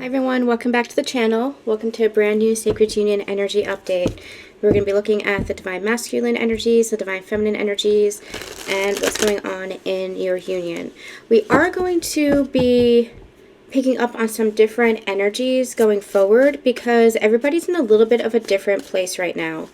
Hi everyone, welcome back to the channel. Welcome to a brand new Sacred Union energy update. We're going to be looking at the divine masculine energies, the divine feminine energies, and what's going on in your union. We are going to be picking up on some different energies going forward because everybody's in a little bit of a different place right now.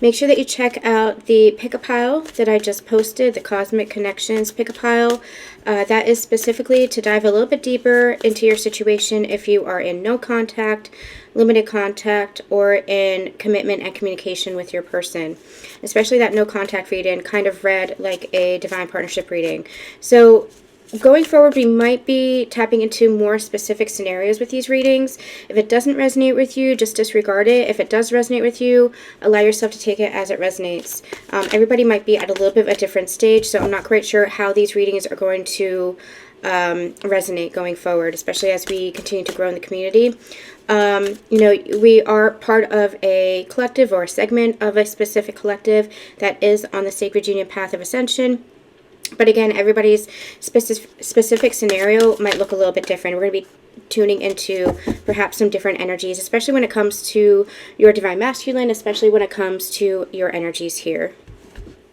Make sure that you check out the pick-a-pile that I just posted, the Cosmic Connections pick-a-pile. That is specifically to dive a little bit deeper into your situation if you are in no contact, limited contact, or in commitment and communication with your person. Especially that no contact reading kind of read like a divine partnership reading. So going forward, we might be tapping into more specific scenarios with these readings. If it doesn't resonate with you, just disregard it. If it does resonate with you, allow yourself to take it as it resonates. Everybody might be at a little bit of a different stage, so I'm not quite sure how these readings are going to resonate going forward, especially as we continue to grow in the community. We are part of a collective or a segment of a specific collective that is on the Sacred Union path of ascension. But again, everybody's specific scenario might look a little bit different. We're going to be tuning into perhaps some different energies, especially when it comes to your divine masculine, especially when it comes to your energies here.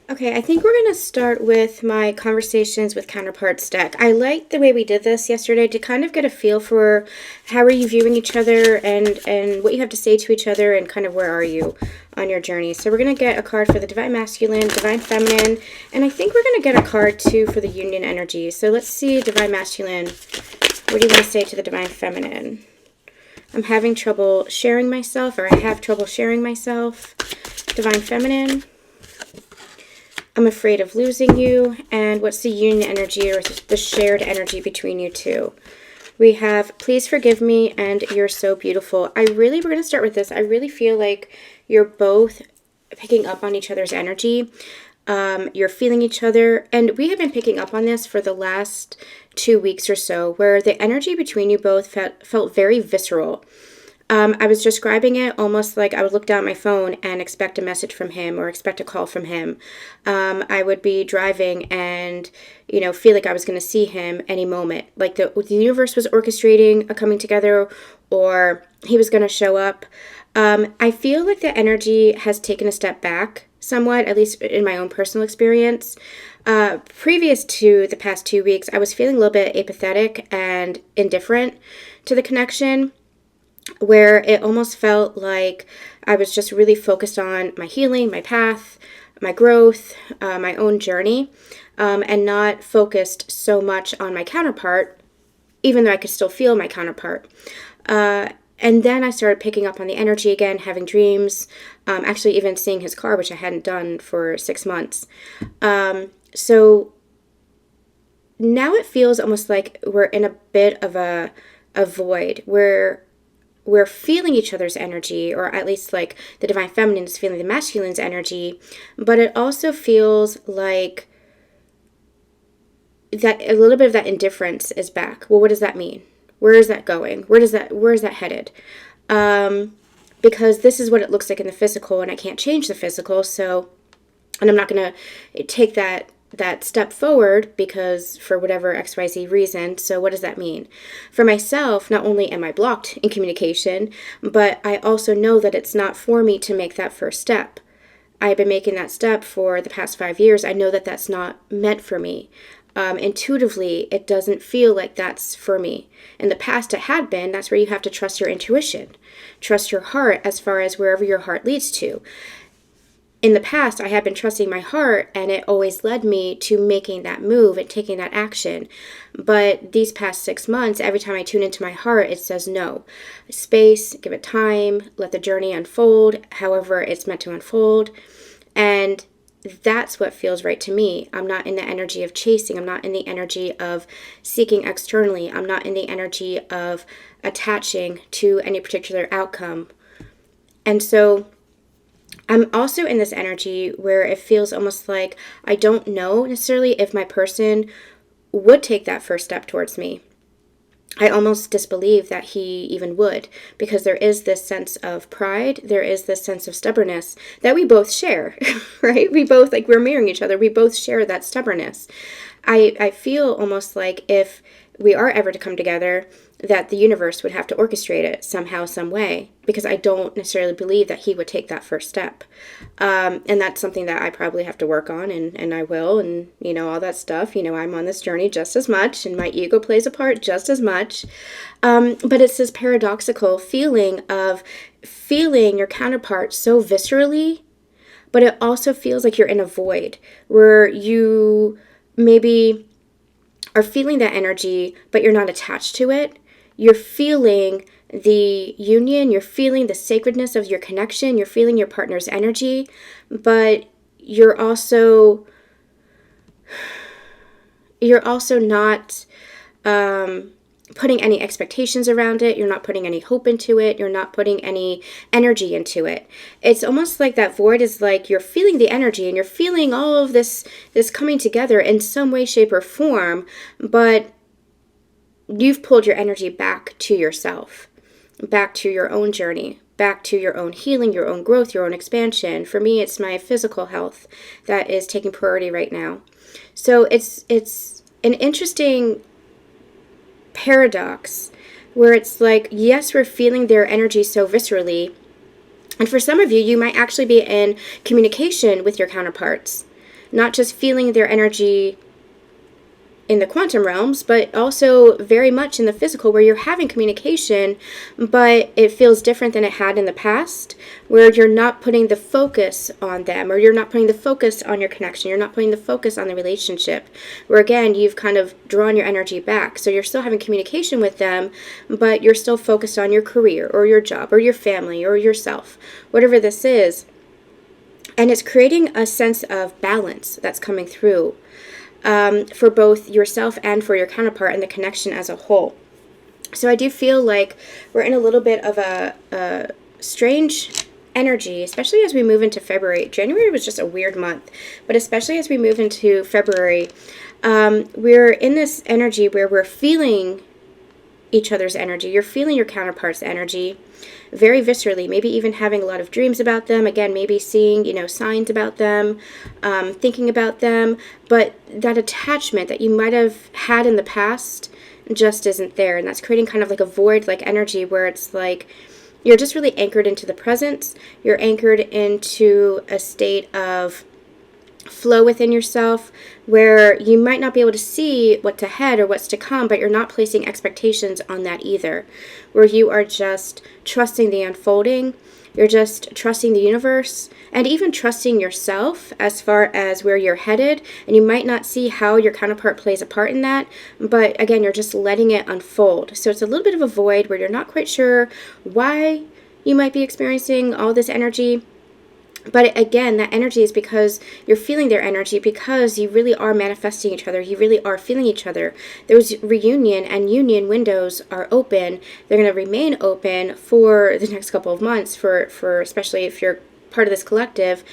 Okay, I think we're going to start with my conversations with counterparts deck. I liked the way we did this yesterday to kind of get a feel for how are you viewing each other and what you have to say to each other and kind of where are you on your journey. So we're going to get a card for the divine masculine, divine feminine, and I think we're going to get a card too for the union energy. So let's see, divine masculine, what do you want to say to the divine feminine? I'm having trouble sharing myself, or I have trouble sharing myself. Divine feminine, I'm afraid of losing you. And what's the union energy or the shared energy between you two? We have, please forgive me, and you're so beautiful. We're going to start with this. I really feel like you're both picking up on each other's energy. You're feeling each other. And we have been picking up on this for the last 2 weeks or so, where the energy between you both felt very visceral. I was describing it almost like I would look down at my phone and expect a message from him or expect a call from him. I would be driving and, feel like I was going to see him any moment. Like the universe was orchestrating a coming together, or he was going to show up. I feel like the energy has taken a step back somewhat, at least in my own personal experience. Previous to the past 2 weeks, I was feeling a little bit apathetic and indifferent to the connection, where it almost felt like I was just really focused on my healing, my path, my growth, my own journey, and not focused so much on my counterpart, even though I could still feel my counterpart. And then I started picking up on the energy again, having dreams, actually even seeing his car, which I hadn't done for 6 months. So now it feels almost like we're in a bit of a void where we're feeling each other's energy, or at least like the divine feminine is feeling the masculine's energy, but it also feels like that a little bit of that indifference is back. Well, what does that mean? Where is that going? Where is that headed? Because this is what it looks like in the physical, and I can't change the physical, and I'm not going to take that step forward because for whatever XYZ reason. So what does that mean? For myself, not only am I blocked in communication, but I also know that it's not for me to make that first step. I've been making that step for the past 5 years. I know that that's not meant for me. Intuitively, it doesn't feel like that's for me. In the past, it had been. That's where you have to trust your intuition, trust your heart as far as wherever your heart leads to. In the past, I had been trusting my heart, and it always led me to making that move and taking that action. But these past 6 months, every time I tune into my heart, it says no. Space, give it time, let the journey unfold, however it's meant to unfold. And that's what feels right to me. I'm not in the energy of chasing. I'm not in the energy of seeking externally. I'm not in the energy of attaching to any particular outcome. And so I'm also in this energy where it feels almost like I don't know necessarily if my person would take that first step towards me. I almost disbelieve that he even would, because there is this sense of pride, there is this sense of stubbornness that we both share, right? We both, like, we're mirroring each other, we both share that stubbornness. I feel almost like if we are ever to come together, that the universe would have to orchestrate it somehow, some way, because I don't necessarily believe that he would take that first step. And that's something that I probably have to work on, and I will, and, all that stuff. I'm on this journey just as much, and my ego plays a part just as much. But it's this paradoxical feeling of feeling your counterpart so viscerally, but it also feels like you're in a void where you maybe are feeling that energy, but you're not attached to it. You're feeling the union, you're feeling the sacredness of your connection, you're feeling your partner's energy, but you're also not putting any expectations around it. You're not putting any hope into it. You're not putting any energy into it. It's almost like that void is like you're feeling the energy and you're feeling all of this coming together in some way, shape, or form, but you've pulled your energy back to yourself, back to your own journey, back to your own healing, your own growth, your own expansion. For me, it's my physical health that is taking priority right now. So it's an interesting paradox where it's like, yes, we're feeling their energy so viscerally, and for some of you, you might actually be in communication with your counterparts, not just feeling their energy in the quantum realms, but also very much in the physical, where you're having communication, but it feels different than it had in the past, where you're not putting the focus on them, or you're not putting the focus on your connection, you're not putting the focus on the relationship, where again, you've kind of drawn your energy back. So you're still having communication with them, but you're still focused on your career, or your job, or your family, or yourself, whatever this is. And it's creating a sense of balance that's coming through. For both yourself and for your counterpart and the connection as a whole. So I do feel like we're in a little bit of a strange energy, especially as we move into February. January was just a weird month, but especially as we move into February, we're in this energy where we're feeling each other's energy. You're feeling your counterpart's energy very viscerally, maybe even having a lot of dreams about them, again, maybe seeing, signs about them, thinking about them, but that attachment that you might have had in the past just isn't there, and that's creating kind of like a void-like energy where it's like you're just really anchored into the present, you're anchored into a state of flow within yourself where you might not be able to see what's ahead or what's to come, but you're not placing expectations on that either, where you are just trusting the unfolding, you're just trusting the universe, and even trusting yourself as far as where you're headed. And you might not see how your counterpart plays a part in that, but again, you're just letting it unfold. So it's a little bit of a void where you're not quite sure why you might be experiencing all this energy. But again, that energy is because you're feeling their energy, because you really are manifesting each other. You really are feeling each other. Those reunion and union windows are open. They're going to remain open for the next couple of months, for especially if you're part of this collective.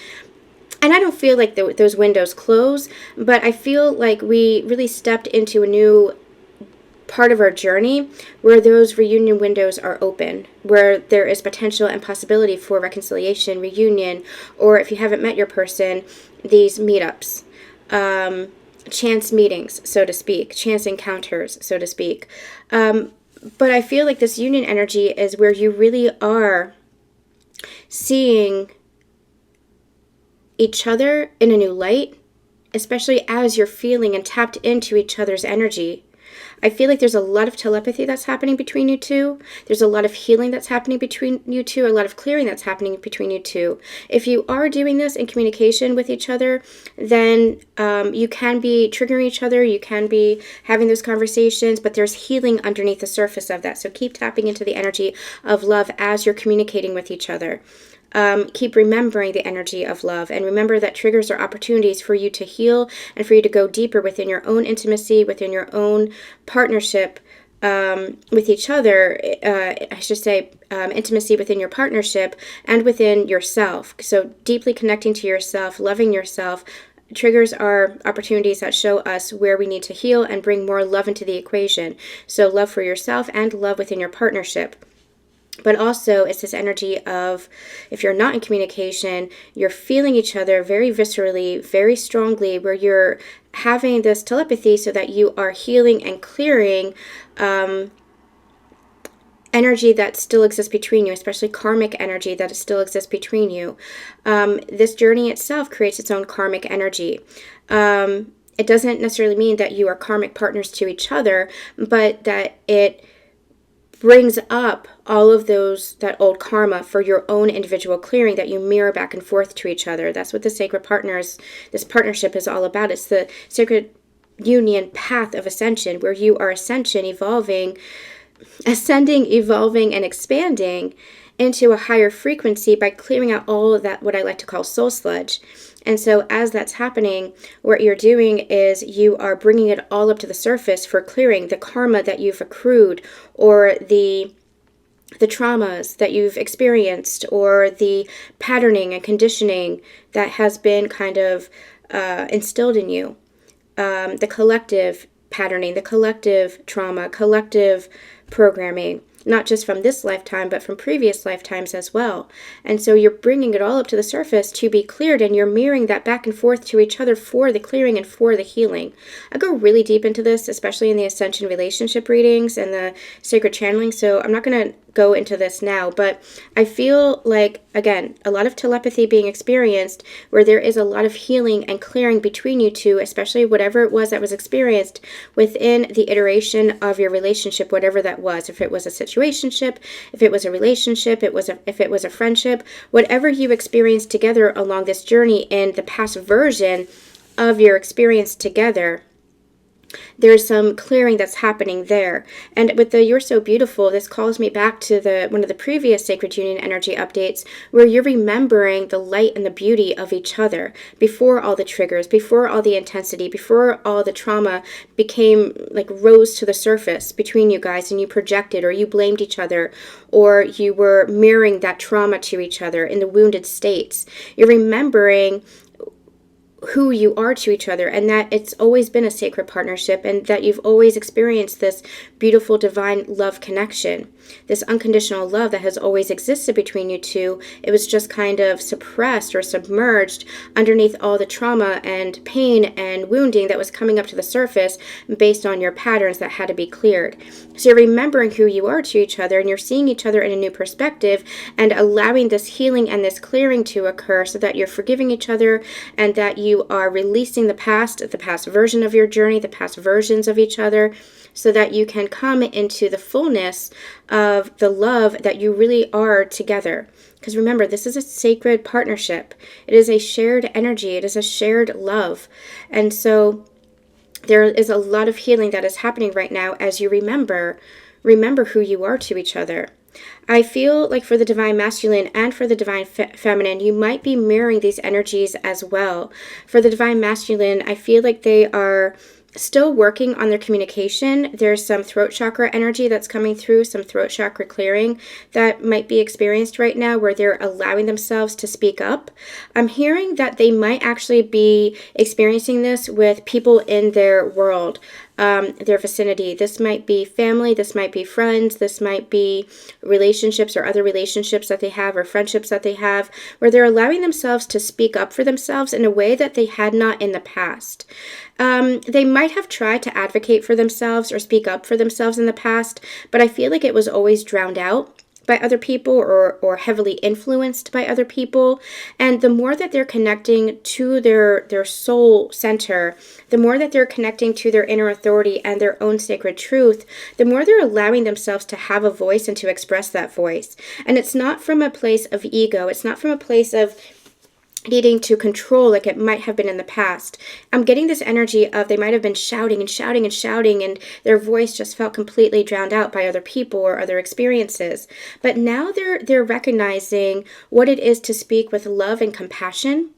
And I don't feel like those windows close, but I feel like we really stepped into a new part of our journey where those reunion windows are open, where there is potential and possibility for reconciliation, reunion, or if you haven't met your person, these meetups, chance meetings, so to speak, chance encounters, so to speak. But I feel like this union energy is where you really are seeing each other in a new light, especially as you're feeling and tapped into each other's energy. I feel like there's a lot of telepathy that's happening between you two. There's a lot of healing that's happening between you two, a lot of clearing that's happening between you two. If you are doing this in communication with each other, then you can be triggering each other, you can be having those conversations, but there's healing underneath the surface of that. So keep tapping into the energy of love as you're communicating with each other. Keep remembering the energy of love, and remember that triggers are opportunities for you to heal and for you to go deeper within your own intimacy, within your own partnership with each other. I should say intimacy within your partnership and within yourself. So deeply connecting to yourself, loving yourself. Triggers are opportunities that show us where we need to heal and bring more love into the equation. So love for yourself and love within your partnership. But also, it's this energy of, if you're not in communication, you're feeling each other very viscerally, very strongly, where you're having this telepathy so that you are healing and clearing energy that still exists between you, especially karmic energy that still exists between you. This journey itself creates its own karmic energy. It doesn't necessarily mean that you are karmic partners to each other, but that it brings up all of that old karma for your own individual clearing that you mirror back and forth to each other. That's what this partnership is all about. It's the sacred union path of ascension, where you are ascension, ascending, evolving, and expanding into a higher frequency by clearing out all of that, what I like to call soul sludge. And so as that's happening, what you're doing is you are bringing it all up to the surface for clearing the karma that you've accrued, or the traumas that you've experienced, or the patterning and conditioning that has been kind of instilled in you. The collective patterning, the collective trauma, collective programming, not just from this lifetime, but from previous lifetimes as well. And so you're bringing it all up to the surface to be cleared, and you're mirroring that back and forth to each other for the clearing and for the healing. I go really deep into this, especially in the Ascension relationship readings and the sacred channeling, so I'm not going to go into this now, but I feel like, again, a lot of telepathy being experienced, where there is a lot of healing and clearing between you two, especially whatever it was that was experienced within the iteration of your relationship, whatever that was. If it was a situationship, if it was a relationship, if it was a friendship, whatever you experienced together along this journey in the past version of your experience together, there's some clearing that's happening there. And with the You're So Beautiful, this calls me back to one of the previous Sacred Union energy updates, where you're remembering the light and the beauty of each other before all the triggers, before all the intensity, before all the trauma rose to the surface between you guys, and you projected, or you blamed each other, or you were mirroring that trauma to each other in the wounded states. You're remembering who you are to each other, and that it's always been a sacred partnership, and that you've always experienced this beautiful divine love connection, this unconditional love that has always existed between you two. It was just kind of suppressed or submerged underneath all the trauma and pain and wounding that was coming up to the surface based on your patterns that had to be cleared. So you're remembering who you are to each other, and you're seeing each other in a new perspective, and allowing this healing and this clearing to occur, so that you're forgiving each other, and that you are releasing the past version of your journey, the past versions of each other, so that you can come into the fullness of the love that you really are together. Because remember, this is a sacred partnership. It is a shared energy. It is a shared love. And so there is a lot of healing that is happening right now as you remember who you are to each other. I feel like for the divine masculine and for the divine feminine, you might be mirroring these energies as well. For the divine masculine, I feel like they are still working on their communication. There's some throat chakra energy that's coming through, some throat chakra clearing that might be experienced right now, where they're allowing themselves to speak up. I'm hearing that they might actually be experiencing this with people in their world, their vicinity. This might be family, this might be friends, this might be relationships or other relationships that they have, or friendships that they have, where they're allowing themselves to speak up for themselves in a way that they had not in the past. They might have tried to advocate for themselves or speak up for themselves in the past, but I feel like it was always drowned out by other people, or heavily influenced by other people. And the more that they're connecting to their soul center, the more that they're connecting to their inner authority and their own sacred truth, the more they're allowing themselves to have a voice and to express that voice. And it's not from a place of ego. It's not from a place of needing to control like it might have been in the past. I'm getting this energy of they might have been shouting and shouting and shouting, and their voice just felt completely drowned out by other people or other experiences. But now they're recognizing what it is to speak with love and compassion,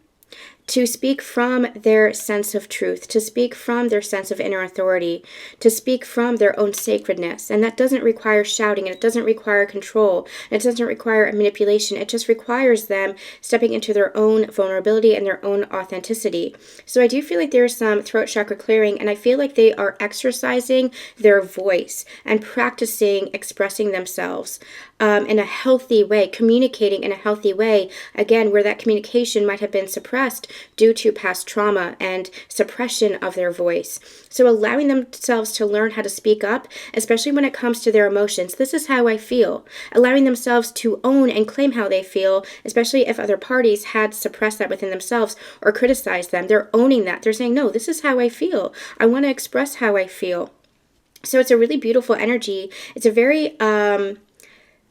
to speak from their sense of truth, to speak from their sense of inner authority, to speak from their own sacredness. And that doesn't require shouting, and it doesn't require control, and it doesn't require manipulation. It just requires them stepping into their own vulnerability and their own authenticity. So I do feel like there's some throat chakra clearing, and I feel like they are exercising their voice and practicing expressing themselves in a healthy way, communicating in a healthy way, again, where that communication might have been suppressed due to past trauma and suppression of their voice. So allowing themselves to learn how to speak up, especially when it comes to their emotions. This is how I feel. Allowing themselves to own and claim how they feel, especially if other parties had suppressed that within themselves or criticized them. They're owning that. They're saying, no, this is how I feel. I want to express how I feel. So it's a really beautiful energy. It's a very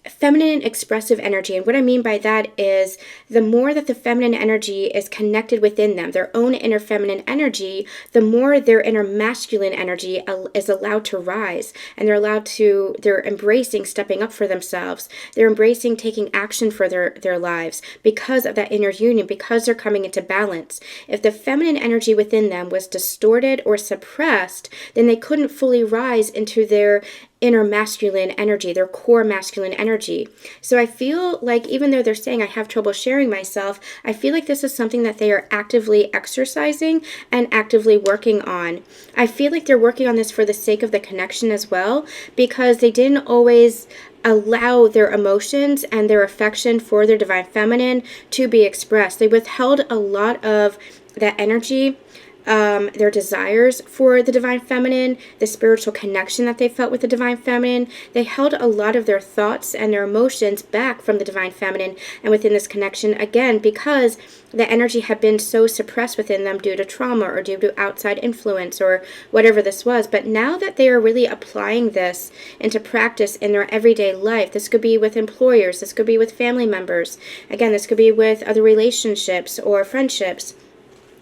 feminine expressive energy. And what I mean by that is the more that the feminine energy is connected within them, their own inner feminine energy, the more their inner masculine energy is allowed to rise. And they're embracing stepping up for themselves. They're embracing taking action for their lives because of that inner union, because they're coming into balance. If the feminine energy within them was distorted or suppressed, then they couldn't fully rise into their inner masculine energy, their core masculine energy. So I feel like even though they're saying I have trouble sharing myself, I feel like this is something that they are actively exercising and actively working on. I feel like they're working on this for the sake of the connection as well, because they didn't always allow their emotions and their affection for their divine feminine to be expressed. They withheld a lot of that energy, their desires for the divine feminine, the spiritual connection that they felt with the divine feminine. They held a lot of their thoughts and their emotions back from the divine feminine and within this connection, again, because the energy had been so suppressed within them due to trauma or due to outside influence or whatever this was. But now that they are really applying this into practice in their everyday life, this could be with employers, this could be with family members, again, this could be with other relationships or friendships,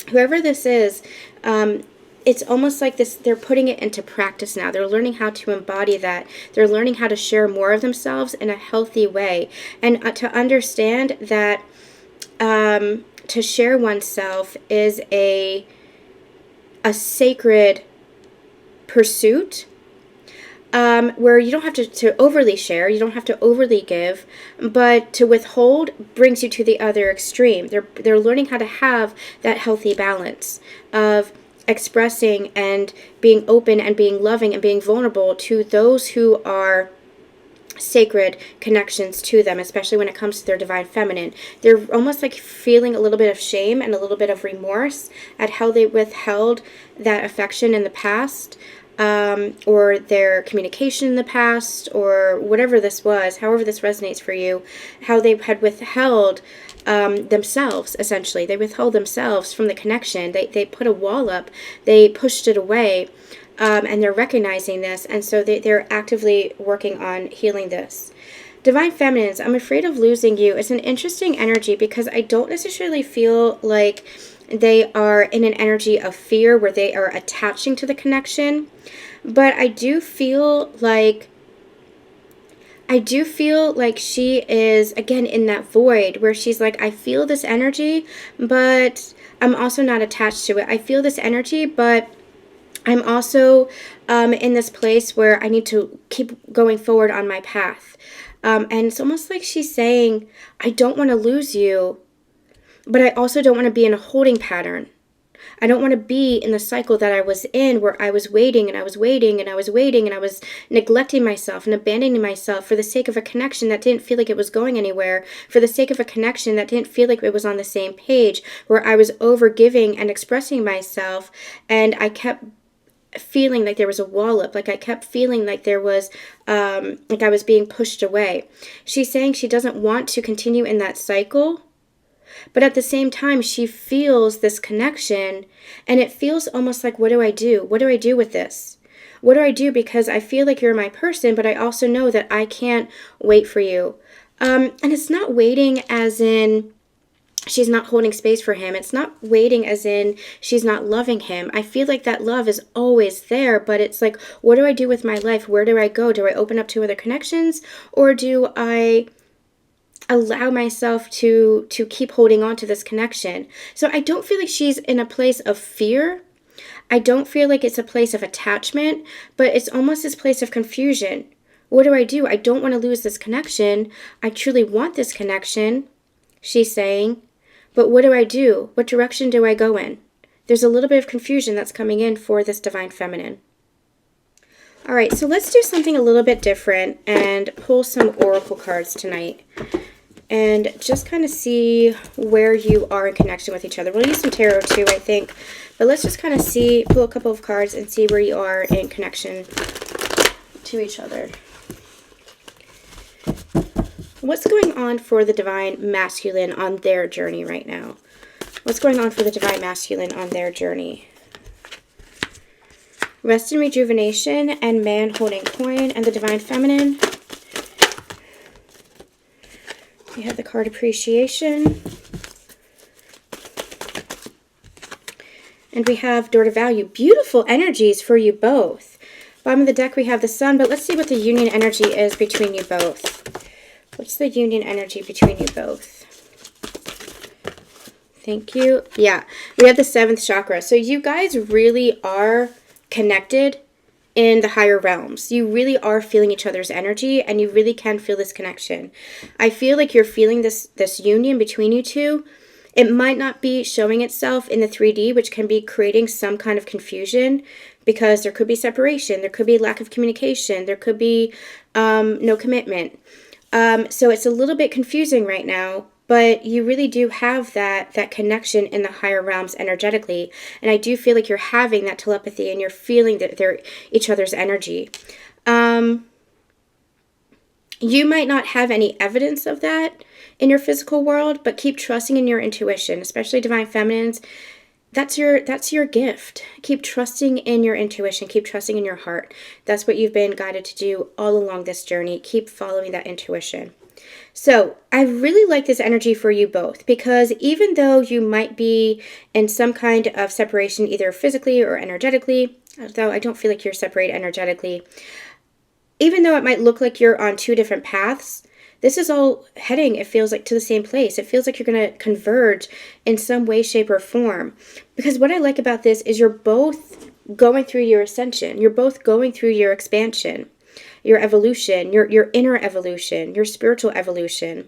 whoever this is, it's almost like this, they're putting it into practice now. They're learning how to embody that. They're learning how to share more of themselves in a healthy way. And to understand that to share oneself is a sacred pursuit, where you don't have to overly share, you don't have to overly give, but to withhold brings you to the other extreme. They're learning how to have that healthy balance of expressing and being open and being loving and being vulnerable to those who are sacred connections to them, especially when it comes to their divine feminine. They're almost like feeling a little bit of shame and a little bit of remorse at how they withheld that affection in the past, or their communication in the past, or whatever this was, however this resonates for you, how they had withheld themselves, essentially. They withheld themselves from the connection. They put a wall up. They pushed it away, and they're recognizing this, and so they're actively working on healing this. Divine Feminines, I'm afraid of losing you. It's an interesting energy because I don't necessarily feel like they are in an energy of fear where they are attaching to the connection. But I do feel like she is, again, in that void where she's like, I feel this energy, but I'm also not attached to it. I feel this energy, but I'm also in this place where I need to keep going forward on my path. And it's almost like she's saying, I don't want to lose you, but I also don't want to be in a holding pattern. I don't want to be in the cycle that I was in where I was waiting and I was waiting and I was waiting and I was neglecting myself and abandoning myself for the sake of a connection that didn't feel like it was going anywhere, for the sake of a connection that didn't feel like it was on the same page, where I was overgiving and expressing myself, and I kept feeling like there was a wall up, like I kept feeling like there was, like I was being pushed away. She's saying she doesn't want to continue in that cycle, but at the same time, she feels this connection, and it feels almost like, what do I do? What do I do with this? What do I do? Because I feel like you're my person, but I also know that I can't wait for you. And it's not waiting as in she's not holding space for him. It's not waiting as in she's not loving him. I feel like that love is always there, but it's like, what do I do with my life? Where do I go? Do I open up to other connections, or do I allow myself to keep holding on to this connection? So I don't feel like she's in a place of fear. I don't feel like it's a place of attachment, but it's almost this place of confusion. What do I do? I don't want to lose this connection. I truly want this connection, she's saying, but what do I do? What direction do I go in? There's a little bit of confusion that's coming in for this divine feminine. All right, so let's do something a little bit different and pull some oracle cards tonight. and just kind of see where you are in connection with each other. We'll use some tarot too, I think. But let's just kind of see, pull a couple of cards and see where you are in connection to each other. What's going on for the Divine Masculine on their journey right now? What's going on for the Divine Masculine on their journey? Rest and rejuvenation and man holding coin and the Divine Feminine. We have the card appreciation. And we have door to value. Beautiful energies for you both. Bottom of the deck we have the Sun, but let's see what the union energy is between you both. What's the union energy between you both? Thank you. Yeah, we have the 7th chakra. So you guys really are connected in the higher realms. You really are feeling each other's energy, and you really can feel this connection. I feel like you're feeling this union between you two. It might not be showing itself in the 3D, which can be creating some kind of confusion, because there could be separation, there could be lack of communication, there could be no commitment. So it's a little bit confusing right now, but you really do have that connection in the higher realms energetically. And I do feel like you're having that telepathy and you're feeling that they're each other's energy. You might not have any evidence of that in your physical world, but keep trusting in your intuition, especially Divine Feminines. That's your gift. Keep trusting in your intuition. Keep trusting in your heart. That's what you've been guided to do all along this journey. Keep following that intuition. So I really like this energy for you both, because even though you might be in some kind of separation, either physically or energetically, although I don't feel like you're separated energetically, even though it might look like you're on two different paths, this is all heading, it feels like, to the same place. It feels like you're going to converge in some way, shape, or form. Because what I like about this is you're both going through your ascension. You're both going through your expansion, your evolution, your inner evolution, your spiritual evolution.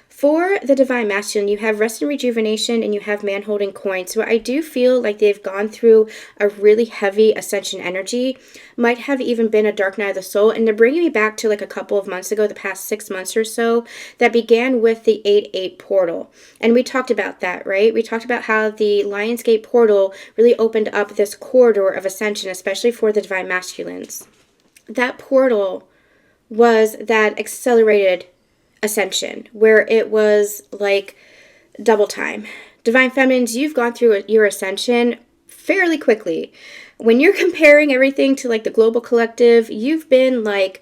For the Divine Masculine, you have rest and rejuvenation, and you have man holding coin. So I do feel like they've gone through a really heavy ascension energy. Might have even been a dark night of the soul. And they're bringing me back to like a couple of months ago, the past 6 months or so, that began with the 8-8 portal. And we talked about that, right? We talked about how the Lionsgate portal really opened up this corridor of ascension, especially for the Divine Masculines. That portal was that accelerated ascension, where it was like double time. Divine Feminines, you've gone through your ascension fairly quickly. When you're comparing everything to like the global collective, you've been like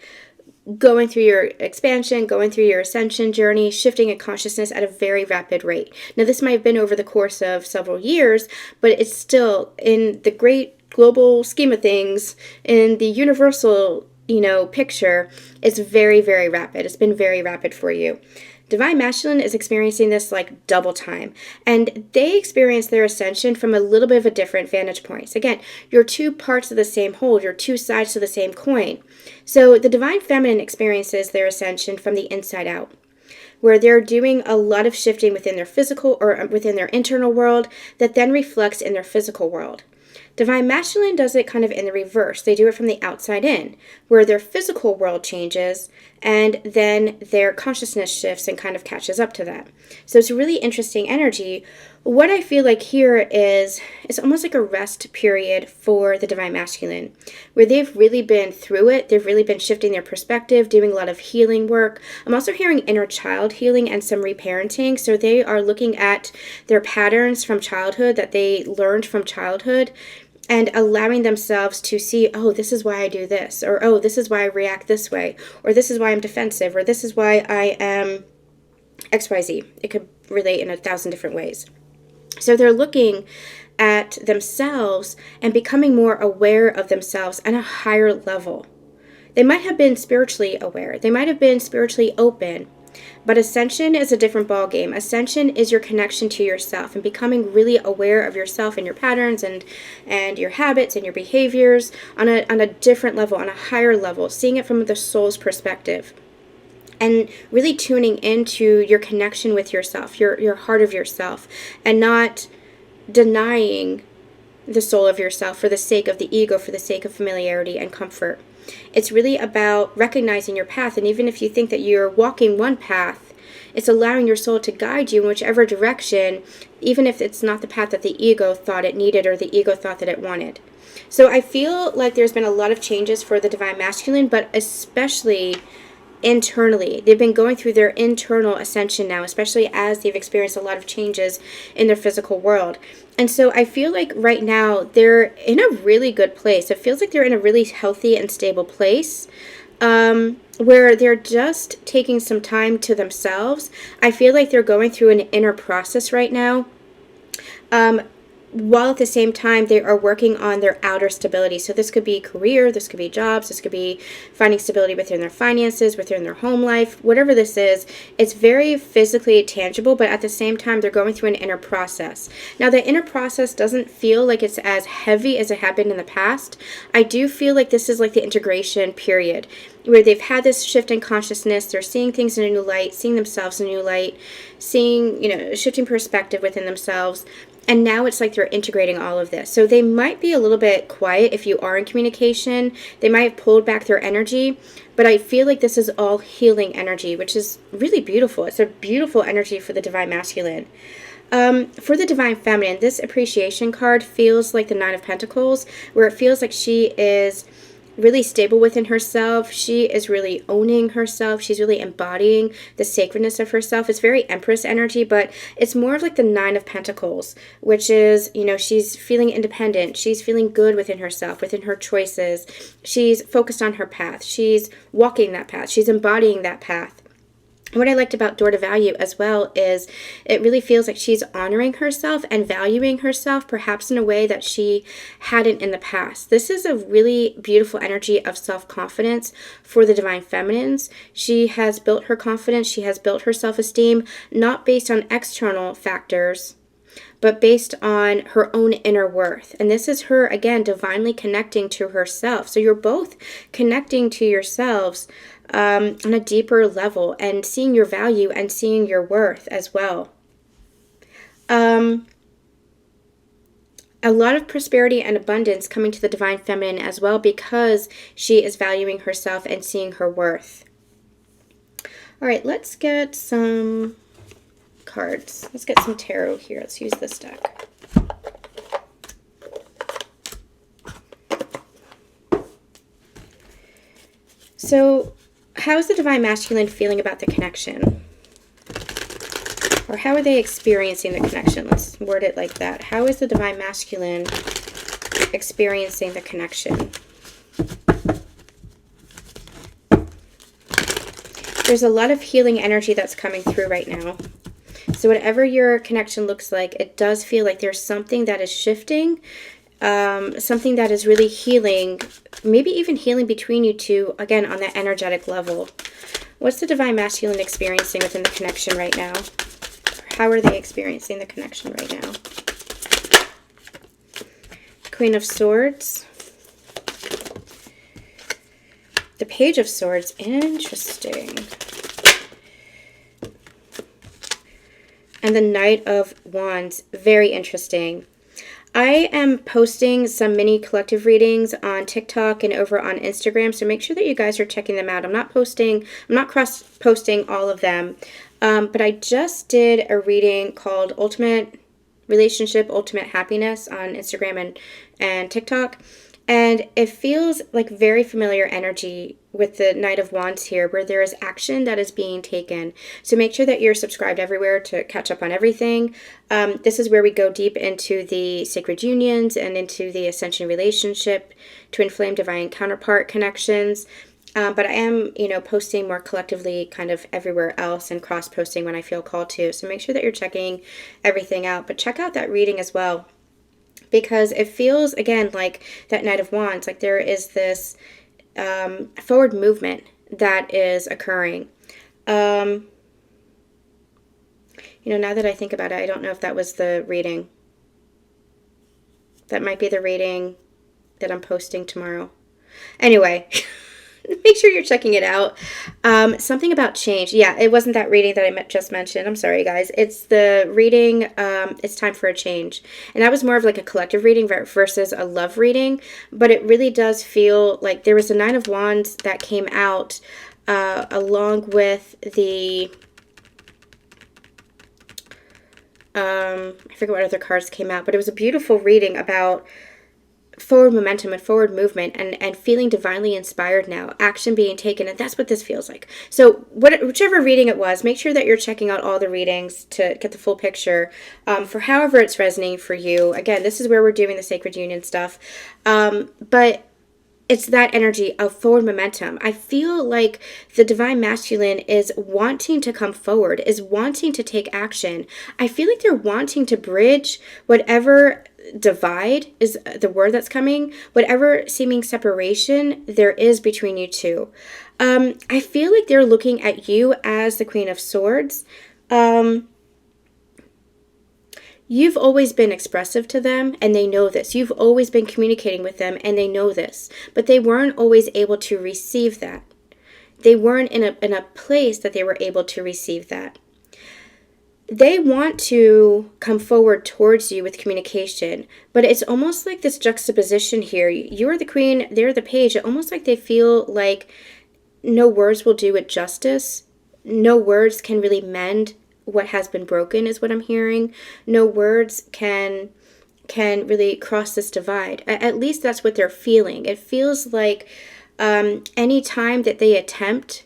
going through your expansion, going through your ascension journey, shifting in consciousness at a very rapid rate. Now, this might have been over the course of several years, but it's still, in the great global scheme of things, in the universal picture, it's very, very rapid. It's been very rapid for you. Divine Masculine is experiencing this like double time, and they experience their ascension from a little bit of a different vantage point. Again, you're two parts of the same whole, you're two sides to the same coin. So the Divine Feminine experiences their ascension from the inside out, where they're doing a lot of shifting within their physical or within their internal world that then reflects in their physical world. Divine Masculine does it kind of in the reverse. They do it from the outside in, where their physical world changes and then their consciousness shifts and kind of catches up to that. So it's a really interesting energy. What I feel like here is it's almost like a rest period for the Divine Masculine, where they've really been through it. They've really been shifting their perspective, doing a lot of healing work. I'm also hearing inner child healing and some reparenting. So they are looking at their patterns from childhood that they learned from childhood, and allowing themselves to see, oh, this is why I do this, or oh, this is why I react this way, or this is why I'm defensive, or this is why I am XYZ. It could relate in 1,000 different ways. So they're looking at themselves and becoming more aware of themselves on a higher level. They might have been spiritually aware. They might have been spiritually open. But ascension is a different ballgame. Ascension is your connection to yourself and becoming really aware of yourself and your patterns and your habits and your behaviors on a different level, on a higher level, seeing it from the soul's perspective. And really tuning into your connection with yourself, your heart of yourself, and not denying the soul of yourself for the sake of the ego, for the sake of familiarity and comfort. It's really about recognizing your path. And even if you think that you're walking one path, It's allowing your soul to guide you in whichever direction, even if it's not the path that the ego thought it needed or the ego thought that it wanted. So I feel like there's been a lot of changes for the Divine Masculine, but especially internally. They've been going through their internal ascension now, especially as they've experienced a lot of changes in their physical world. And so I feel like right now they're in a really good place. It feels like they're in a really healthy and stable place, where they're just taking some time to themselves. I feel like they're going through an inner process right now. While at the same time they are working on their outer stability. So this could be career, this could be jobs, this could be finding stability within their finances, within their home life, whatever this is. It's very physically tangible, but at the same time they're going through an inner process. Now the inner process doesn't feel like it's as heavy as it had been in the past. I do feel like this is like the integration period, where they've had this shift in consciousness. They're seeing things in a new light, seeing themselves in a new light, seeing, shifting perspective within themselves. And now it's like they're integrating all of this. So they might be a little bit quiet if you are in communication. They might have pulled back their energy. But I feel like this is all healing energy, which is really beautiful. It's a beautiful energy for the Divine Masculine. For the Divine Feminine, this appreciation card feels like the Nine of Pentacles, where it feels like she is really stable within herself. She is really owning herself. She's really embodying the sacredness of herself. It's very Empress energy, but it's more of like the Nine of Pentacles, which is, she's feeling independent. She's feeling good within herself, within her choices. She's focused on her path. She's walking that path. She's embodying that path. What I liked about Door to Value as well is it really feels like she's honoring herself and valuing herself, perhaps in a way that she hadn't in the past. This is a really beautiful energy of self-confidence for the Divine Feminines. She has built her confidence. She has built her self-esteem, not based on external factors, but based on her own inner worth. And this is her, again, divinely connecting to herself. So you're both connecting to yourselves on a deeper level and seeing your value and seeing your worth as well. A lot of prosperity and abundance coming to the Divine Feminine as well, because she is valuing herself and seeing her worth. All right, let's get some cards. Let's get some tarot here. Let's use this deck. So, how is the Divine Masculine feeling about the connection? Or how are they experiencing the connection? Let's word it like that. How is the Divine Masculine experiencing the connection? There's a lot of healing energy that's coming through right now. So whatever your connection looks like, it does feel like there's something that is shifting, something that is really healing, maybe even healing between you two, again, on that energetic level. What's the Divine Masculine experiencing within the connection right now? How are they experiencing the connection right now? Queen of Swords. The Page of Swords. Interesting. And the Knight of Wands. Very interesting. I am posting some mini collective readings on TikTok and over on Instagram, so make sure that you guys are checking them out. I'm not cross-posting all of them, but I just did a reading called Ultimate Relationship, Ultimate Happiness on Instagram and TikTok, and it feels like very familiar energy with the Knight of Wands here, where there is action that is being taken. So make sure that you're subscribed everywhere to catch up on everything. This is where we go deep into the sacred unions and into the ascension relationship, twin flame divine counterpart connections. But I am, posting more collectively kind of everywhere else and cross-posting when I feel called to. So make sure that you're checking everything out. But check out that reading as well, because it feels, again, like that Knight of Wands, like there is this forward movement that is occurring. Now that I think about it, I don't know if that was the reading. That might be the reading that I'm posting tomorrow. Anyway, make sure you're checking it out. Something about change. Yeah, it wasn't that reading that I just mentioned. I'm sorry, guys. It's the reading, It's Time for a Change. And that was more of like a collective reading versus a love reading. But it really does feel like there was a Nine of Wands that came out along with the I forget what other cards came out, but it was a beautiful reading about forward momentum and forward movement and feeling divinely inspired now, action being taken, and that's what this feels like. So whichever reading it was, make sure that you're checking out all the readings to get the full picture for however it's resonating for you. Again, this is where we're doing the sacred union stuff, but it's that energy of forward momentum. I feel like the divine masculine is wanting to come forward, is wanting to take action. I feel like they're wanting to bridge whatever divide is the word that's coming, whatever seeming separation there is between you two. I feel like they're looking at you as the Queen of Swords. You've always been expressive to them, and they know this. You've always been communicating with them, and they know this. But they weren't always able to receive that. They weren't in a place that they were able to receive that. They want to come forward towards you with communication, but it's almost like this juxtaposition here. You're the queen, they're the page. It's almost like they feel like no words will do it justice. No words can really mend what has been broken, is what I'm hearing. No words can really cross this divide. At least that's what they're feeling. It feels like any time that they attempt,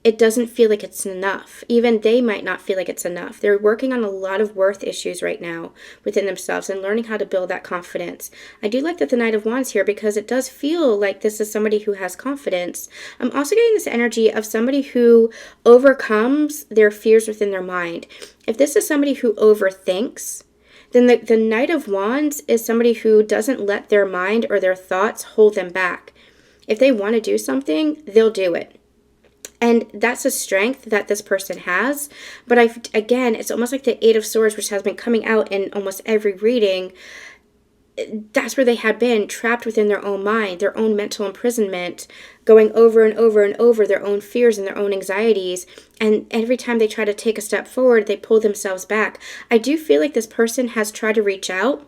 it doesn't feel like it's enough. Even they might not feel like it's enough. They're working on a lot of worth issues right now within themselves and learning how to build that confidence. I do like that the Knight of Wands here, because it does feel like this is somebody who has confidence. I'm also getting this energy of somebody who overcomes their fears within their mind. If this is somebody who overthinks, then the Knight of Wands is somebody who doesn't let their mind or their thoughts hold them back. If they want to do something, they'll do it. And that's a strength that this person has. But again, it's almost like the Eight of Swords, which has been coming out in almost every reading. That's where they had been, trapped within their own mind, their own mental imprisonment, going over and over and over their own fears and their own anxieties. And every time they try to take a step forward, they pull themselves back. I do feel like this person has tried to reach out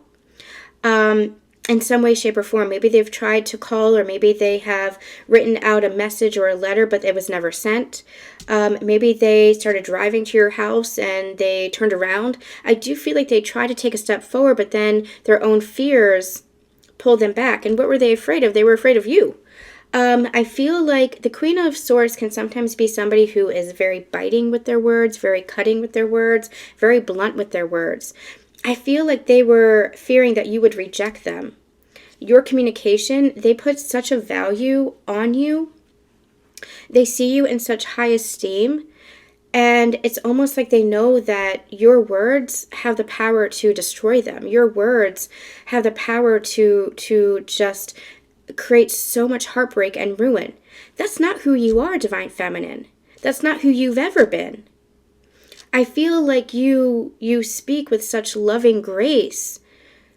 in some way, shape, or form. Maybe they've tried to call, or maybe they have written out a message or a letter, but it was never sent. Maybe they started driving to your house and they turned around. I do feel like they tried to take a step forward, but then their own fears pulled them back. And what were they afraid of? They were afraid of you. I feel like the Queen of Swords can sometimes be somebody who is very biting with their words, very cutting with their words, very blunt with their words. I feel like they were fearing that you would reject them. Your communication, they put such a value on you. They see you in such high esteem. And it's almost like they know that your words have the power to destroy them. Your words have the power to just create so much heartbreak and ruin. That's not who you are, Divine Feminine. That's not who you've ever been. I feel like you speak with such loving grace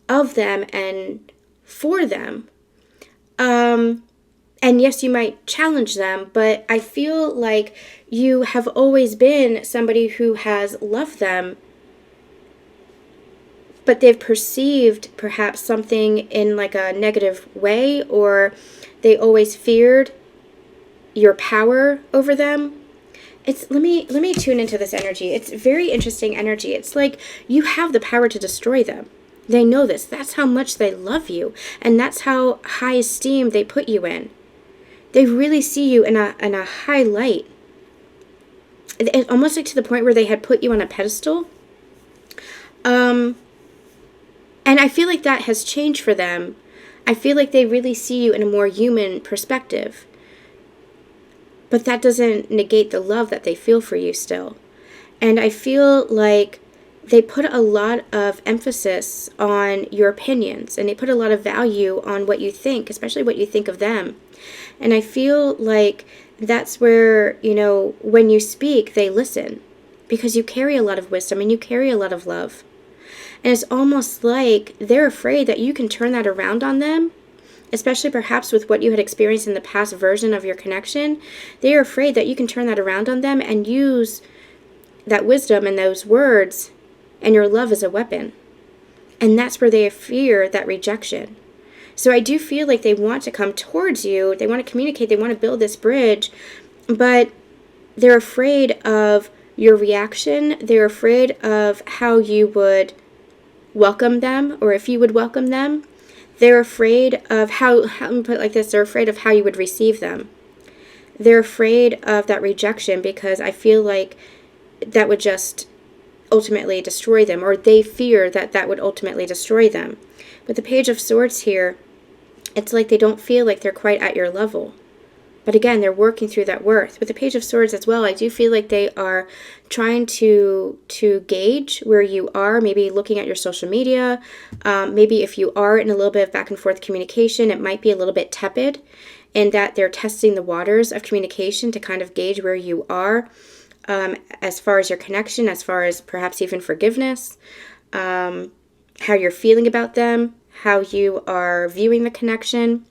of them and for them. And yes, you might challenge them, but I feel like you have always been somebody who has loved them, but they've perceived perhaps something in like a negative way, or they always feared your power over them. Let me tune into this energy. It's very interesting energy. It's like you have the power to destroy them. They know this. That's how much they love you, and that's how high esteem they put you in. They really see you in a high light. It's almost like to the point where they had put you on a pedestal. And I feel like that has changed for them. I feel like they really see you in a more human perspective. But that doesn't negate the love that they feel for you still. And I feel like they put a lot of emphasis on your opinions, and they put a lot of value on what you think, especially what you think of them. And I feel like that's where, when you speak, they listen, because you carry a lot of wisdom and you carry a lot of love. And it's almost like they're afraid that you can turn that around on them, especially perhaps with what you had experienced in the past version of your connection. They are afraid that you can turn that around on them and use that wisdom and those words and your love as a weapon. And that's where they fear that rejection. So I do feel like they want to come towards you. They want to communicate. They want to build this bridge. But they're afraid of your reaction. They're afraid of how you would welcome them, or if you would welcome them. They're afraid of how put it like this, they're afraid of how you would receive them. They're afraid of that rejection because I feel like that would just ultimately destroy them, or they fear that that would ultimately destroy them. But the Page of Swords here, it's like they don't feel like they're quite at your level. But again, they're working through that worth. With the Page of Swords as well, I do feel like they are trying to gauge where you are, maybe looking at your social media. Maybe if you are in a little bit of back and forth communication, it might be a little bit tepid, in that they're testing the waters of communication to kind of gauge where you are as far as your connection, as far as perhaps even forgiveness, how you're feeling about them, how you are viewing the connection,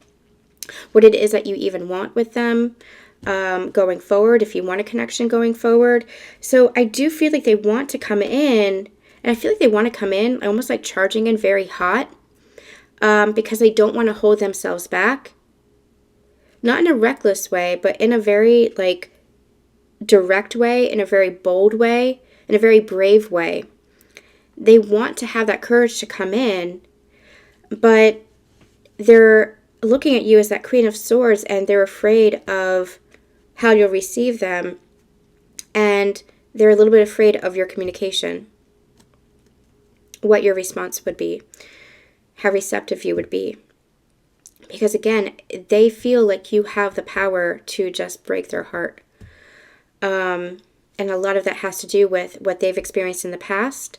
what it is that you even want with them going forward, if you want a connection going forward. So I do feel like they want to come in, and I feel like they want to come in almost like charging in very hot because they don't want to hold themselves back. Not in a reckless way, but in a very like direct way, in a very bold way, in a very brave way. They want to have that courage to come in, but they're looking at you as that Queen of Swords, and they're afraid of how you'll receive them, and they're a little bit afraid of your communication, what your response would be, how receptive you would be. Because again, they feel like you have the power to just break their heart. And a lot of that has to do with what they've experienced in the past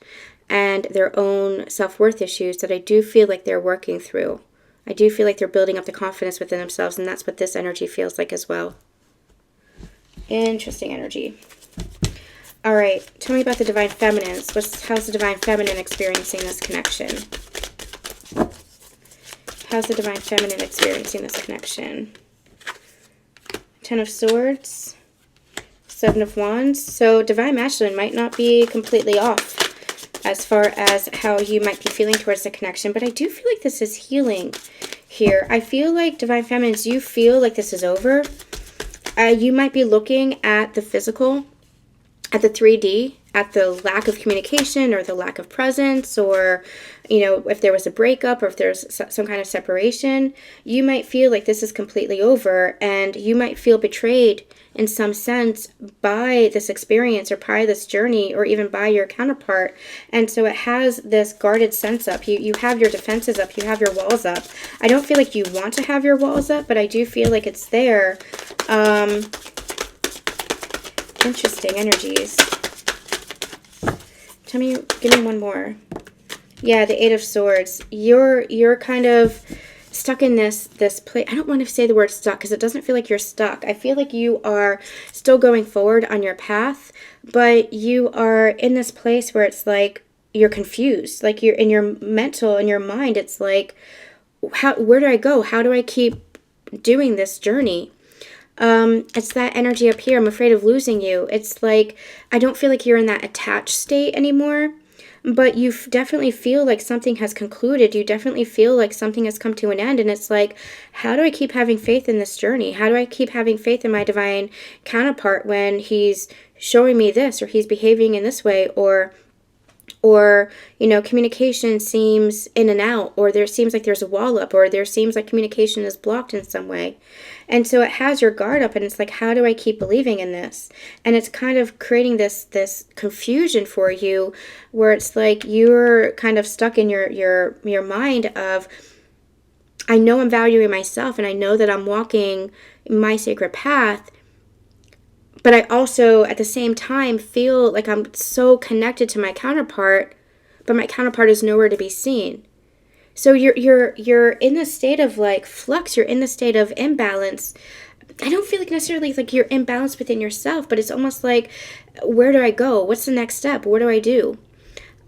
and their own self-worth issues that I do feel like they're working through. I do feel like they're building up the confidence within themselves, and that's what this energy feels like as well. Interesting energy. All right, tell me about the Divine Feminines. How's the Divine Feminine experiencing this connection? How's the Divine Feminine experiencing this connection? Ten of Swords, Seven of Wands. So Divine Masculine might not be completely off as far as how you might be feeling towards the connection, but I do feel like this is healing here. I feel like Divine Feminines, you feel like this is over. You might be looking at the physical, at the 3D, at the lack of communication or the lack of presence, or, you know, if there was a breakup or if there's some kind of separation, you might feel like this is completely over, and you might feel betrayed in some sense by this experience or by this journey or even by your counterpart. And so it has this guarded sense up. You have your defenses up. You have your walls up. I don't feel like you want to have your walls up, but I do feel like it's there. Interesting energies. Tell me, give me one more. Yeah, the Eight of Swords. You're kind of stuck in this place. I don't want to say the word stuck because it doesn't feel like you're stuck. I feel like you are still going forward on your path, but you are in this place where it's like you're confused. Like you're in your mental, in your mind, it's like, where do I go? How do I keep doing this journey? It's that energy up here. I'm afraid of losing you. It's like, I don't feel like you're in that attached state anymore, but you definitely feel like something has concluded. You definitely feel like something has come to an end. And it's like, how do I keep having faith in this journey? How do I keep having faith in my divine counterpart when he's showing me this, or he's behaving in this way, or you know, communication seems in and out, or there seems like there's a wall up, or there seems like communication is blocked in some way. And so it has your guard up, and it's like, how do I keep believing in this? And it's kind of creating this confusion for you, where it's like you're kind of stuck in your mind of, I know I'm valuing myself, and I know that I'm walking my sacred path, but I also, at the same time, feel like I'm so connected to my counterpart, but my counterpart is nowhere to be seen. So you're in this state of like flux. You're in the state of imbalance. I don't feel like necessarily like you're imbalanced within yourself, but it's almost like, where do I go? What's the next step? What do I do?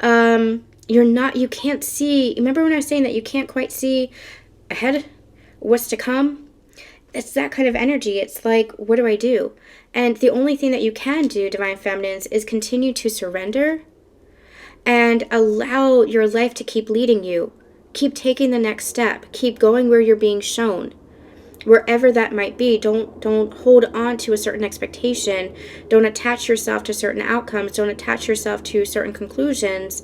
You can't see. Remember when I was saying that you can't quite see ahead what's to come? It's that kind of energy. It's like, what do I do? And the only thing that you can do, Divine Feminines, is continue to surrender and allow your life to keep leading you. Keep taking the next step. Keep going where you're being shown. Wherever that might be, don't hold on to a certain expectation. Don't attach yourself to certain outcomes. Don't attach yourself to certain conclusions.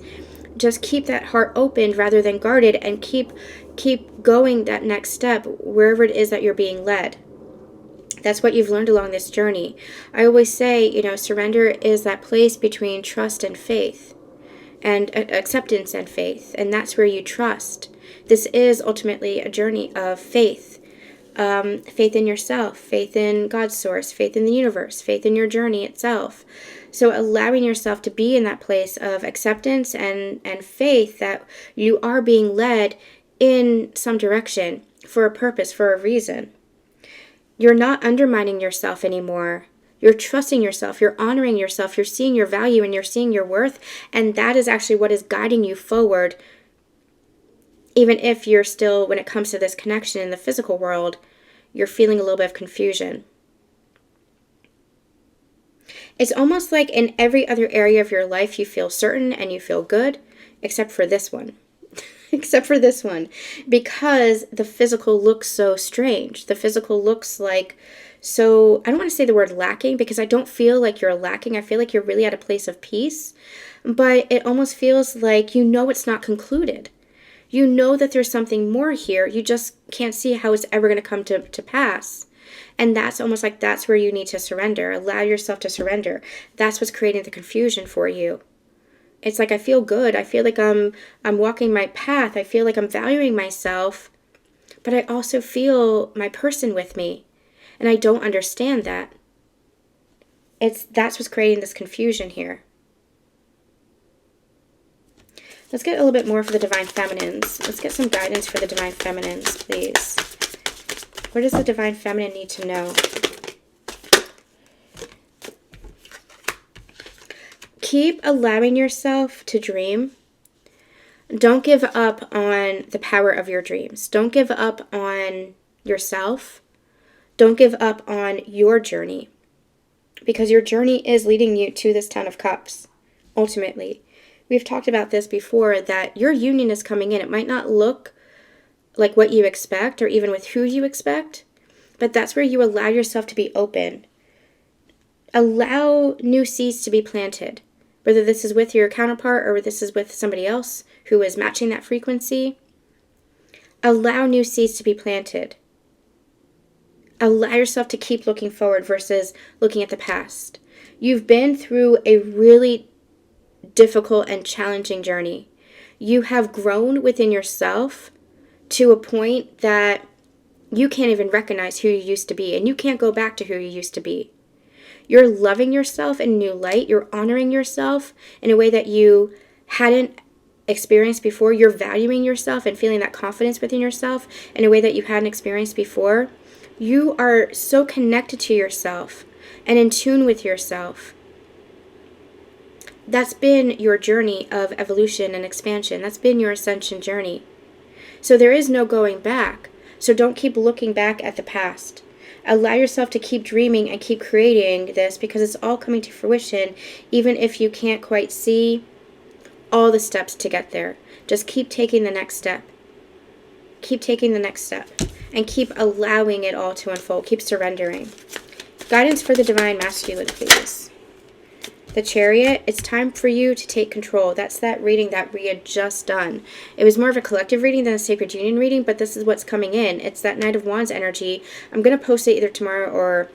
Just keep that heart opened rather than guarded, and keep going that next step wherever it is that you're being led. That's what you've learned along this journey. I always say, surrender is that place between trust and faith, and acceptance and faith, and that's where you trust. This is ultimately a journey of faith. Faith in yourself, faith in God's source, faith in the universe, faith in your journey itself. So allowing yourself to be in that place of acceptance and faith that you are being led in some direction for a purpose, for a reason. You're not undermining yourself anymore. You're trusting yourself. You're honoring yourself. You're seeing your value and you're seeing your worth. And that is actually what is guiding you forward. Even if you're still, when it comes to this connection in the physical world, you're feeling a little bit of confusion. It's almost like in every other area of your life you feel certain and you feel good, except for this one. Except for this one. Because the physical looks so strange. The physical looks like so, I don't want to say the word lacking, because I don't feel like you're lacking. I feel like you're really at a place of peace. But it almost feels like it's not concluded. You know that there's something more here. You just can't see how it's ever going to come to pass. And that's almost like that's where you need to surrender. Allow yourself to surrender. That's what's creating the confusion for you. It's like I feel good. I feel like I'm walking my path. I feel like I'm valuing myself. But I also feel my person with me. And I don't understand that. That's what's creating this confusion here. Let's get a little bit more for the Divine Feminines. Let's get some guidance for the Divine Feminines, please. What does the Divine Feminine need to know? Keep allowing yourself to dream. Don't give up on the power of your dreams. Don't give up on yourself. Don't give up on your journey. Because your journey is leading you to this Ten of Cups, ultimately. We've talked about this before, that your union is coming in. It might not look like what you expect or even with who you expect, but that's where you allow yourself to be open. Allow new seeds to be planted, whether this is with your counterpart or this is with somebody else who is matching that frequency. Allow new seeds to be planted. Allow yourself to keep looking forward versus looking at the past. You've been through a really difficult and challenging journey. You have grown within yourself to a point that you can't even recognize who you used to be, and you can't go back to who you used to be. You're loving yourself in a new light. You're honoring yourself in a way that you hadn't experienced before. You're valuing yourself and feeling that confidence within yourself in a way that you hadn't experienced before. You are so connected to yourself and in tune with yourself. That's been your journey of evolution and expansion. That's been your ascension journey. So there is no going back. So don't keep looking back at the past. Allow yourself to keep dreaming and keep creating this, because it's all coming to fruition, even if you can't quite see all the steps to get there. Just keep taking the next step. Keep taking the next step. And keep allowing it all to unfold. Keep surrendering. Guidance for the Divine Masculine, please. The Chariot, it's time for you to take control. That's that reading that we had just done. It was more of a collective reading than a Sacred Union reading, but this is what's coming in. It's that Knight of Wands energy. I'm going to post it either tomorrow or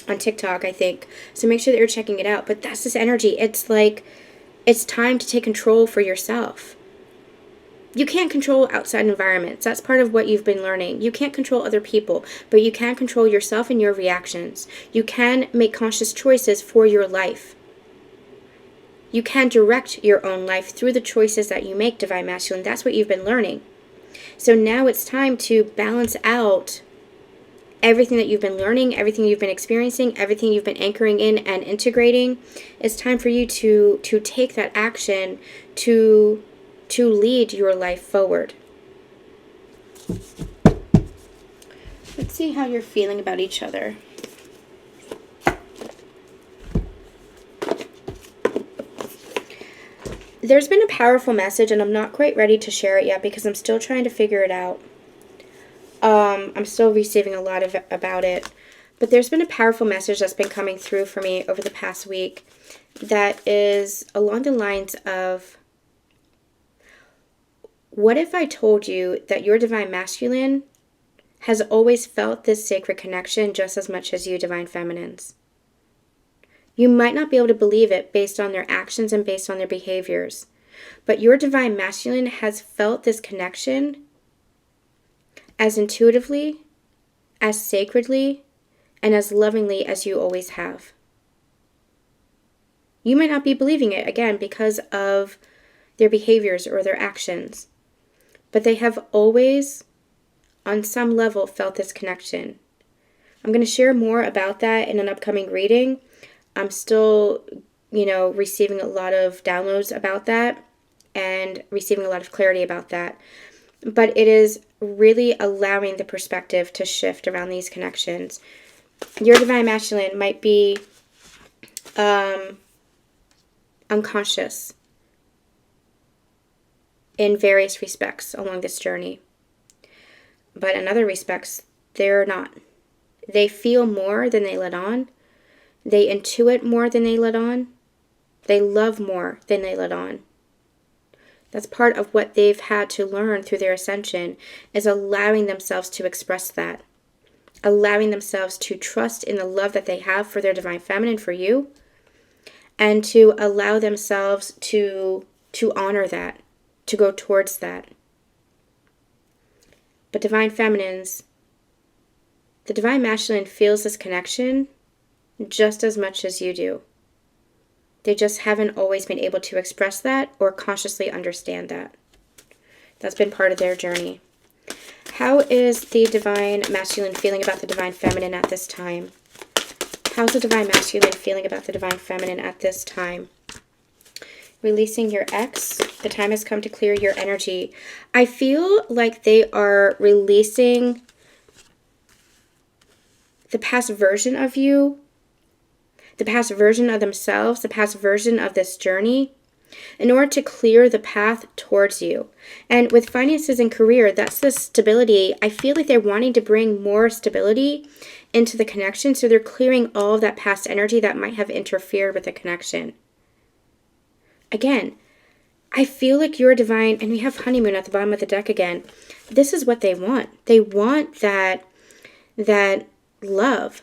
on TikTok, I think. So make sure that you're checking it out. But that's this energy. It's like, it's time to take control for yourself. You can't control outside environments. That's part of what you've been learning. You can't control other people, but you can control yourself and your reactions. You can make conscious choices for your life. You can direct your own life through the choices that you make, Divine Masculine. That's what you've been learning. So now it's time to balance out everything that you've been learning, everything you've been experiencing, everything you've been anchoring in and integrating. It's time for you to take that action to lead your life forward. Let's see how you're feeling about each other. There's been a powerful message, and I'm not quite ready to share it yet because I'm still trying to figure it out. I'm still receiving a lot of about it. But there's been a powerful message that's been coming through for me over the past week that is along the lines of, what if I told you that your divine masculine has always felt this sacred connection just as much as you divine feminines? You might not be able to believe it based on their actions and based on their behaviors, but your divine masculine has felt this connection as intuitively, as sacredly, and as lovingly as you always have. You might not be believing it, again, because of their behaviors or their actions, but they have always, on some level, felt this connection. I'm going to share more about that in an upcoming reading. I'm still, receiving a lot of downloads about that and receiving a lot of clarity about that. But it is really allowing the perspective to shift around these connections. Your divine masculine might be unconscious in various respects along this journey. But in other respects, they're not. They feel more than they let on. They intuit more than they let on. They love more than they let on. That's part of what they've had to learn through their ascension, is allowing themselves to express that. Allowing themselves to trust in the love that they have for their divine feminine, for you, and to allow themselves to honor that, to go towards that. But divine feminines, the divine masculine feels this connection just as much as you do. They just haven't always been able to express that or consciously understand that. That's been part of their journey. How is the divine masculine feeling about the divine feminine at this time? How's the divine masculine feeling about the divine feminine at this time? Releasing your ex. The time has come to clear your energy. I feel like they are releasing the past version of you, the past version of themselves, the past version of this journey, in order to clear the path towards you. And with finances and career, that's the stability. I feel like they're wanting to bring more stability into the connection, so they're clearing all of that past energy that might have interfered with the connection. Again, I feel like you're divine, and we have honeymoon at the bottom of the deck again. This is what they want. They want that love.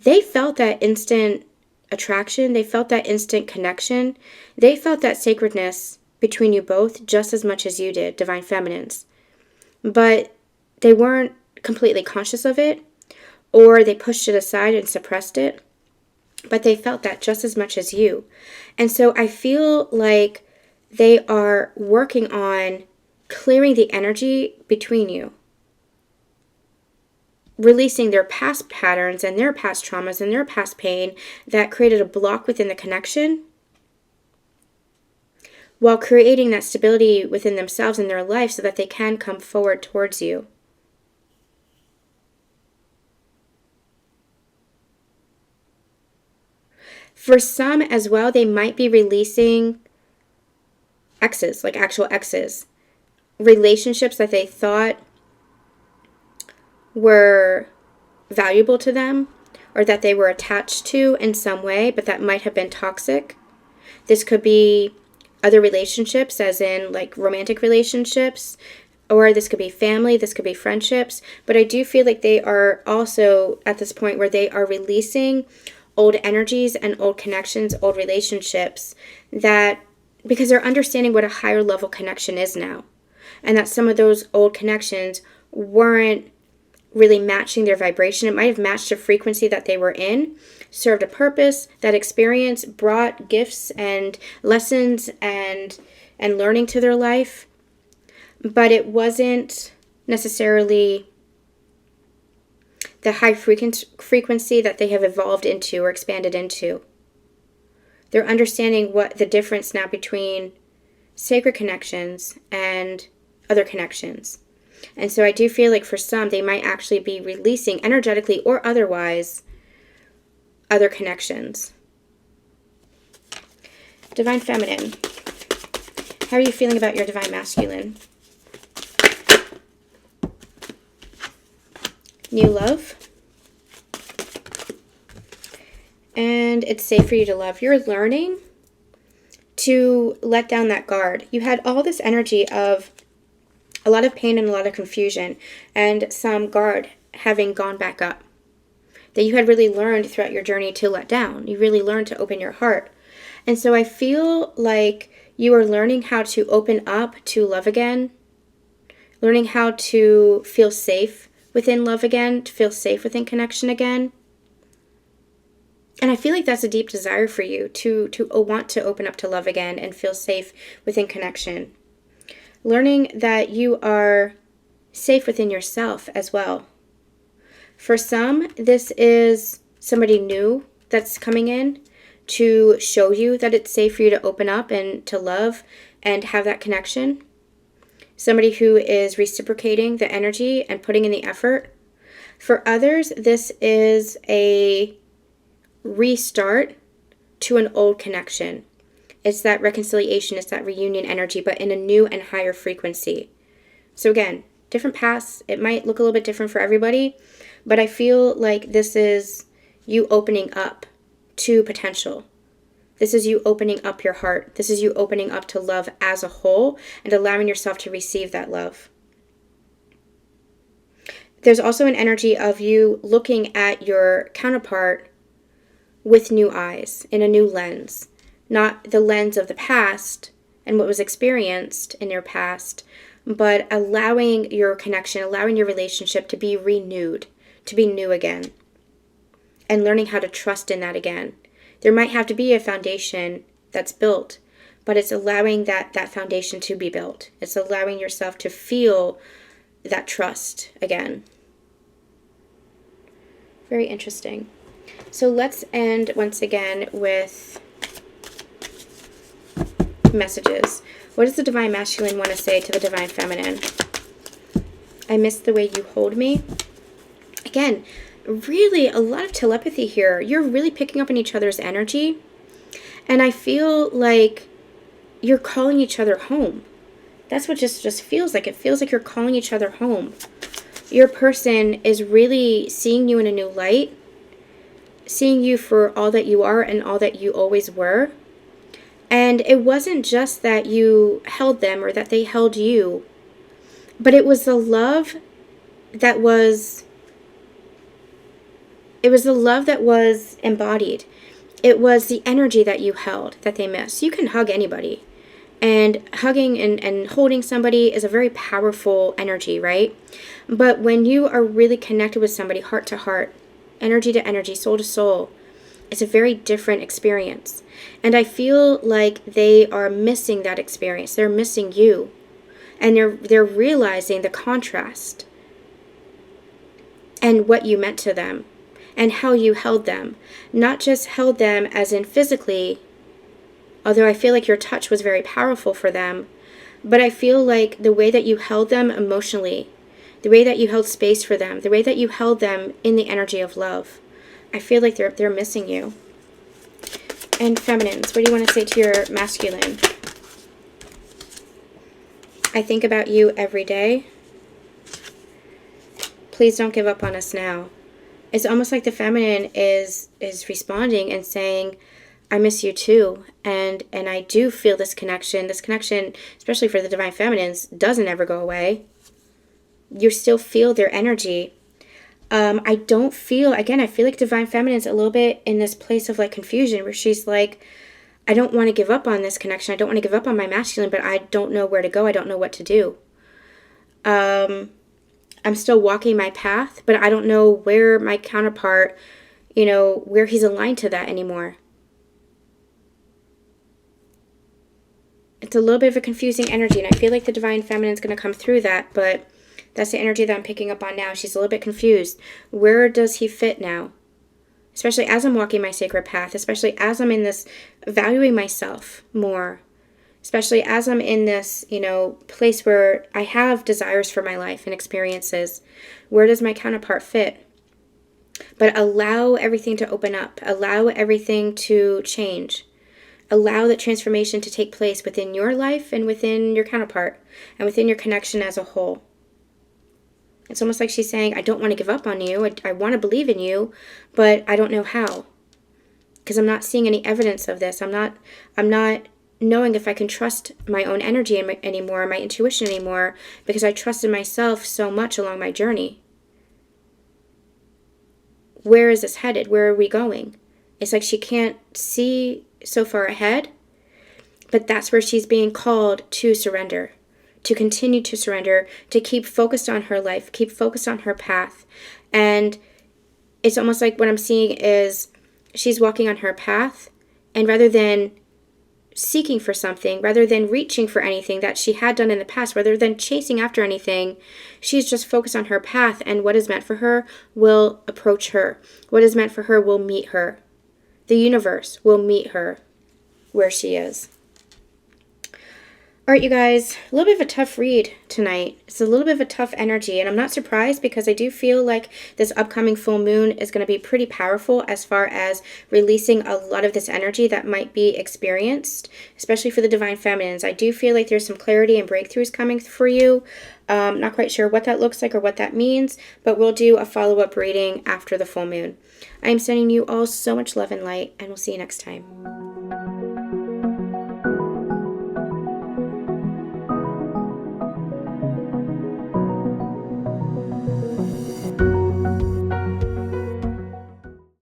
They felt that instant attraction. They felt that instant connection. They felt that sacredness between you both just as much as you did, divine feminines. But they weren't completely conscious of it, or they pushed it aside and suppressed it. But they felt that just as much as you. And so I feel like they are working on clearing the energy between you, releasing their past patterns and their past traumas and their past pain that created a block within the connection, while creating that stability within themselves and their life so that they can come forward towards you. For some as well, they might be releasing exes, like actual exes, relationships that they thought were valuable to them or that they were attached to in some way, but that might have been toxic. This could be other relationships, as in like romantic relationships, or this could be family, this could be friendships. But I do feel like they are also at this point where they are releasing old energies and old connections, old relationships, that because they're understanding what a higher level connection is now, and that some of those old connections weren't really matching their vibration. It might have matched the frequency that they were in, served a purpose. That experience brought gifts and lessons and learning to their life, but it wasn't necessarily the high frequency that they have evolved into or expanded into. They're understanding what the difference now between sacred connections and other connections. And so I do feel like for some, they might actually be releasing energetically or otherwise other connections. Divine feminine. How are you feeling about your divine masculine? new love. And it's safe for you to love. You're learning to let down that guard. You had all this energy of a lot of pain and a lot of confusion and some guard having gone back up that you had really learned throughout your journey to let down. You really learned to open your heart. And so I feel like you are learning how to open up to love again, learning how to feel safe within love again, to feel safe within connection again. And I feel like that's a deep desire for you to want to open up to love again and feel safe within connection. Learning that you are safe within yourself as well. For some, this is somebody new that's coming in to show you that it's safe for you to open up and to love and have that connection. Somebody who is reciprocating the energy and putting in the effort. For others, this is a restart to an old connection. It's that reconciliation, it's that reunion energy, but in a new and higher frequency. So again, different paths. It might look a little bit different for everybody, but I feel like this is you opening up to potential. This is you opening up your heart. This is you opening up to love as a whole and allowing yourself to receive that love. There's also an energy of you looking at your counterpart with new eyes, in a new lens. Not the lens of the past and what was experienced in your past, but allowing your connection, allowing your relationship to be renewed, to be new again, and learning how to trust in that again. There might have to be a foundation that's built, but it's allowing that foundation to be built. It's allowing yourself to feel that trust again. Very interesting. So let's end once again with messages. What does the Divine Masculine want to say to the Divine Feminine? I miss the way you hold me. Again, really a lot of telepathy here. You're really picking up on each other's energy. And I feel like you're calling each other home. That's what just feels like. It feels like you're calling each other home. Your person is really seeing you in a new light, seeing you for all that you are and all that you always were. And it wasn't just that you held them or that they held you, but it was the love that was, embodied. It was the energy that you held that they missed. You can hug anybody. And hugging and holding somebody is a very powerful energy, right? But when you are really connected with somebody heart to heart, energy to energy, soul to soul, it's a very different experience. And I feel like they are missing that experience. They're missing you. And they're realizing the contrast and what you meant to them and how you held them. Not just held them as in physically, although I feel like your touch was very powerful for them, but I feel like the way that you held them emotionally, the way that you held space for them, the way that you held them in the energy of love, I feel like they're missing you. And feminines, what do you want to say to your masculine? I think about you every day. Please don't give up on us now. It's almost like the feminine is responding and saying, I miss you too. And I do feel this connection. This connection, especially for the Divine Feminines, doesn't ever go away. You still feel their energy. I don't feel, again, I feel like Divine Feminine's a little bit in this place of like confusion where she's like, I don't want to give up on this connection. I don't want to give up on my masculine, but I don't know where to go. I don't know what to do. I'm still walking my path, but I don't know where my counterpart, where he's aligned to that anymore. It's a little bit of a confusing energy, and I feel like the Divine Feminine's going to come through that, but that's the energy that I'm picking up on now. She's a little bit confused. Where does he fit now? Especially as I'm walking my sacred path, especially as I'm in this valuing myself more, especially as I'm in this, place where I have desires for my life and experiences. Where does my counterpart fit? But allow everything to open up. Allow everything to change. Allow that transformation to take place within your life and within your counterpart and within your connection as a whole. It's almost like she's saying, I don't want to give up on you. I want to believe in you, but I don't know how. Because I'm not seeing any evidence of this. I'm not knowing if I can trust my own energy anymore, my intuition anymore, because I trusted myself so much along my journey. Where is this headed? Where are we going? It's like she can't see so far ahead, but that's where she's being called to surrender, to continue to surrender, to keep focused on her life, keep focused on her path. And it's almost like what I'm seeing is she's walking on her path, and rather than seeking for something, rather than reaching for anything that she had done in the past, rather than chasing after anything, she's just focused on her path, and what is meant for her will approach her. What is meant for her will meet her. The universe will meet her where she is. All right, you guys, a little bit of a tough read tonight. It's a little bit of a tough energy, and I'm not surprised because I do feel like this upcoming full moon is going to be pretty powerful as far as releasing a lot of this energy that might be experienced, especially for the divine feminines. I do feel like there's some clarity and breakthroughs coming for you. Not quite sure what that looks like or what that means, but we'll do a follow-up reading after the full moon. I am sending you all so much love and light, and we'll see you next time.